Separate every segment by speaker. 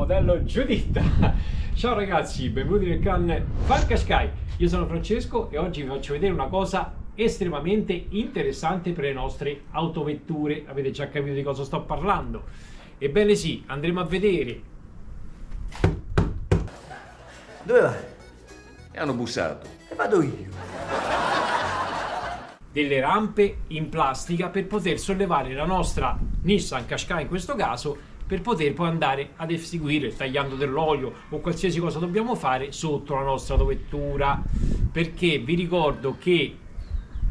Speaker 1: modello Giuditta. Ciao ragazzi, benvenuti nel canale Fanka Sky. Io sono Francesco e oggi vi faccio vedere una cosa estremamente interessante per le nostre autovetture. Avete già capito di cosa sto parlando? Ebbene sì, andremo a vedere.
Speaker 2: Dove vai?
Speaker 3: E hanno bussato.
Speaker 2: E vado io.
Speaker 1: Delle rampe in plastica per poter sollevare la nostra Nissan Qashqai, in questo caso, per poter poi andare ad eseguire il tagliando dell'olio o qualsiasi cosa dobbiamo fare sotto la nostra autovettura, perché vi ricordo che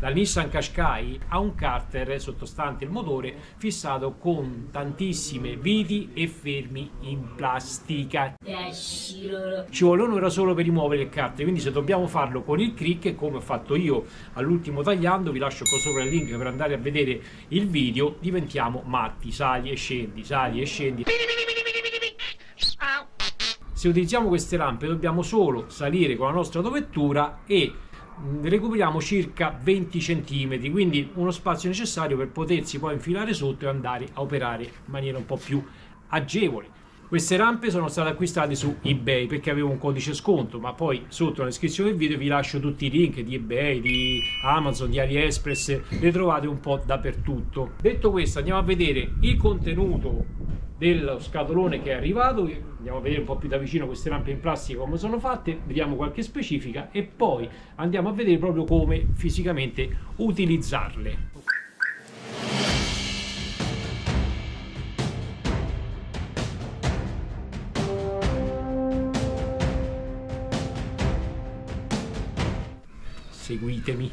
Speaker 1: la Nissan Qashqai ha un carter sottostante il motore fissato con tantissime viti e fermi in plastica. Ci vuole un'ora solo per rimuovere il carter, quindi se dobbiamo farlo con il crick, come ho fatto io all'ultimo tagliando, vi lascio qua sopra il link per andare a vedere il video, diventiamo matti, sali e scendi, sali e scendi. Se utilizziamo queste rampe dobbiamo solo salire con la nostra autovettura e recuperiamo circa 20 cm, quindi uno spazio necessario per potersi poi infilare sotto e andare a operare in maniera un po' più agevole. Queste rampe sono state acquistate su eBay perché avevo un codice sconto, ma poi sotto nella descrizione del video vi lascio tutti i link di eBay, di Amazon, di AliExpress, le trovate un po' dappertutto. Detto questo, andiamo a vedere il contenuto dello scatolone che è arrivato. Andiamo a vedere un po' più da vicino queste rampe in plastica come sono fatte, vediamo qualche specifica e poi andiamo a vedere proprio come fisicamente utilizzarle. Seguitemi.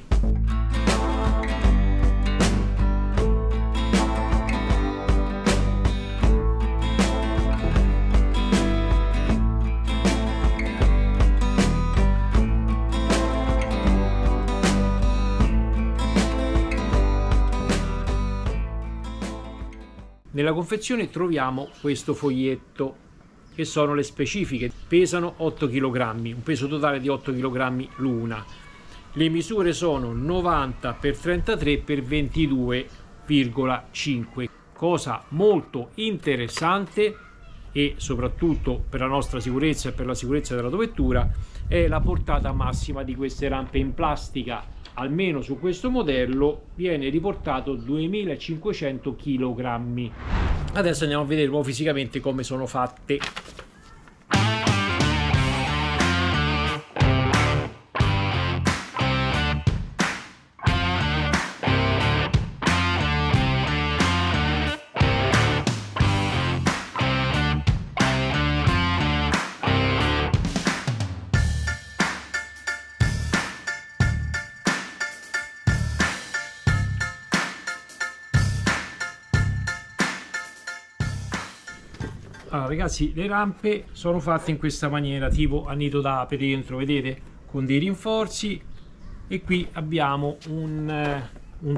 Speaker 1: Nella confezione troviamo questo foglietto che sono le specifiche, pesano 8 kg, un peso totale di 8 kg l'una. Le misure sono 90 x 33 x 22,5. Cosa molto interessante e soprattutto per la nostra sicurezza e per la sicurezza dell'autovettura è la portata massima di queste rampe in plastica. Almeno su questo modello viene riportato 2500 kg. Adesso andiamo a vedere proprio fisicamente come sono fatte. Allora ragazzi, le rampe sono fatte in questa maniera, tipo a nido d'ape dentro, vedete? Con dei rinforzi, e qui abbiamo un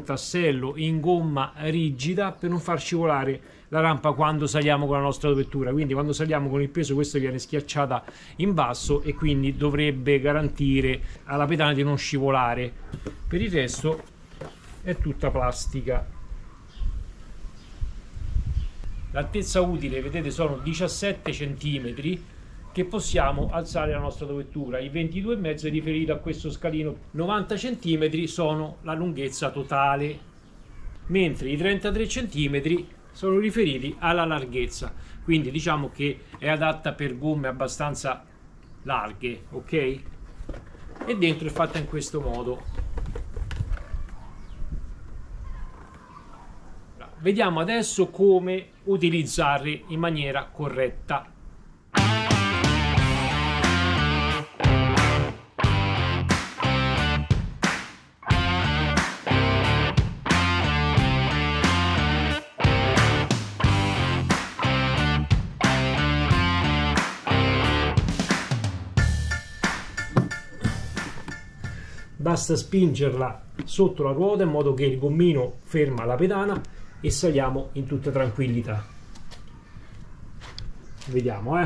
Speaker 1: tassello in gomma rigida per non far scivolare la rampa quando saliamo con la nostra autovettura. Quindi quando saliamo con il peso questa viene schiacciata in basso e quindi dovrebbe garantire alla pedana di non scivolare. Per il resto è tutta plastica. L'altezza utile, vedete, sono 17 cm che possiamo alzare la nostra autovettura. I 22,5 è riferito a questo scalino, 90 cm sono la lunghezza totale, mentre i 33 cm sono riferiti alla larghezza. Quindi diciamo che è adatta per gomme abbastanza larghe, ok? E dentro è fatta in questo modo. Vediamo adesso come utilizzarle in maniera corretta. Basta spingerla sotto la ruota in modo che il gommino ferma la pedana e saliamo in tutta tranquillità. Vediamo,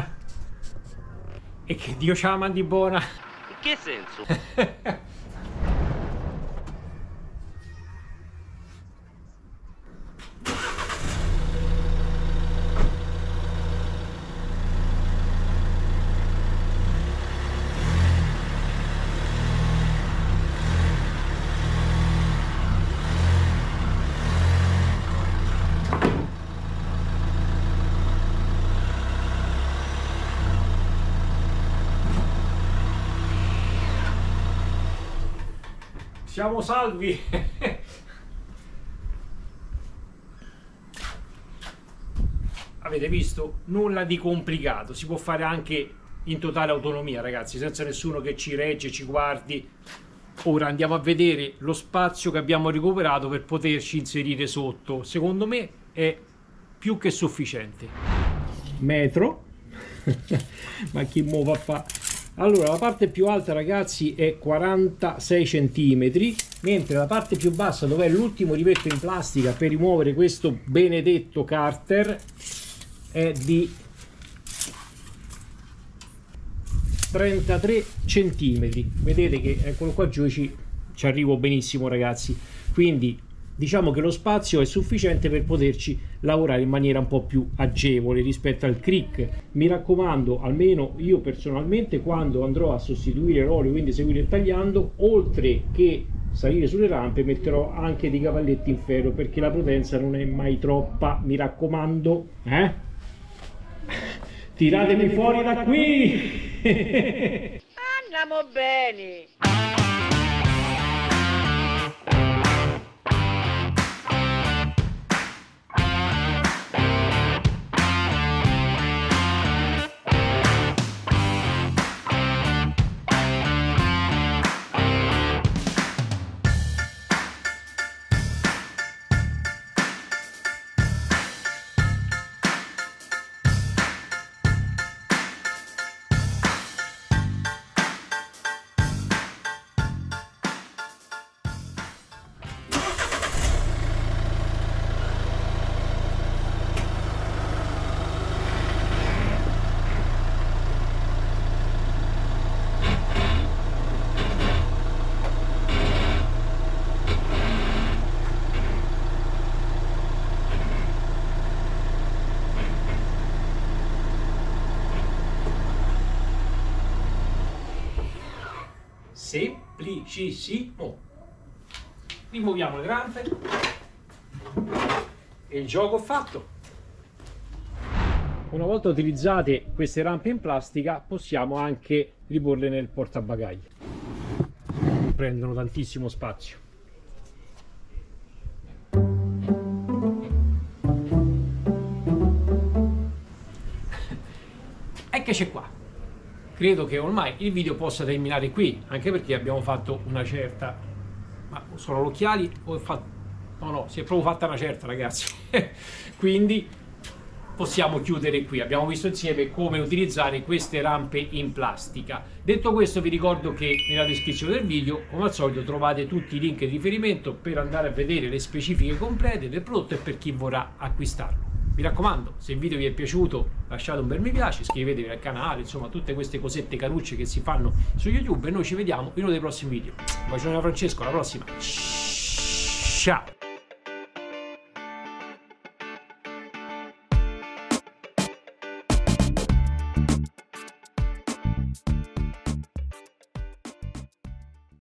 Speaker 1: E che Dio ce la mandi buona.
Speaker 3: In che senso?
Speaker 1: Siamo salvi. Avete visto? Nulla di complicato, si può fare anche in totale autonomia, ragazzi, senza nessuno che ci regge, ci guardi. Ora andiamo a vedere lo spazio che abbiamo recuperato per poterci inserire sotto. Secondo me è più che sufficiente. Metro. Ma chi muove a fa? Allora, la parte più alta, ragazzi, è 46 cm, mentre la parte più bassa, dove è l'ultimo rivetto in plastica per rimuovere questo benedetto carter, è di 33 cm. Vedete che eccolo qua giù, ci arrivo benissimo, ragazzi. Quindi diciamo che lo spazio è sufficiente per poterci lavorare in maniera un po' più agevole rispetto al crick. Mi raccomando, almeno io personalmente, quando andrò a sostituire l'olio, quindi seguire il tagliando, oltre che salire sulle rampe, metterò anche dei cavalletti in ferro, perché la potenza non è mai troppa, mi raccomando, tiratemi fuori da qui.
Speaker 4: Andiamo bene.
Speaker 1: Semplicissimo. Rimuoviamo le rampe e il gioco è fatto. Una volta utilizzate queste rampe in plastica, possiamo anche riporle nel portabagagli. Prendono tantissimo spazio. Eccoci qua. Credo che ormai il video possa terminare qui, anche perché abbiamo fatto una certa... Ma sono gli occhiali o è fatto... No, si è proprio fatta una certa, ragazzi. Quindi possiamo chiudere qui. Abbiamo visto insieme come utilizzare queste rampe in plastica. Detto questo, vi ricordo che nella descrizione del video, come al solito, trovate tutti i link di riferimento per andare a vedere le specifiche complete del prodotto e per chi vorrà acquistarlo. Mi raccomando, se il video vi è piaciuto lasciate un bel mi piace, iscrivetevi al canale, insomma tutte queste cosette carucce che si fanno su YouTube, e noi ci vediamo in uno dei prossimi video. Un bacione da Francesco, alla prossima. Ciao!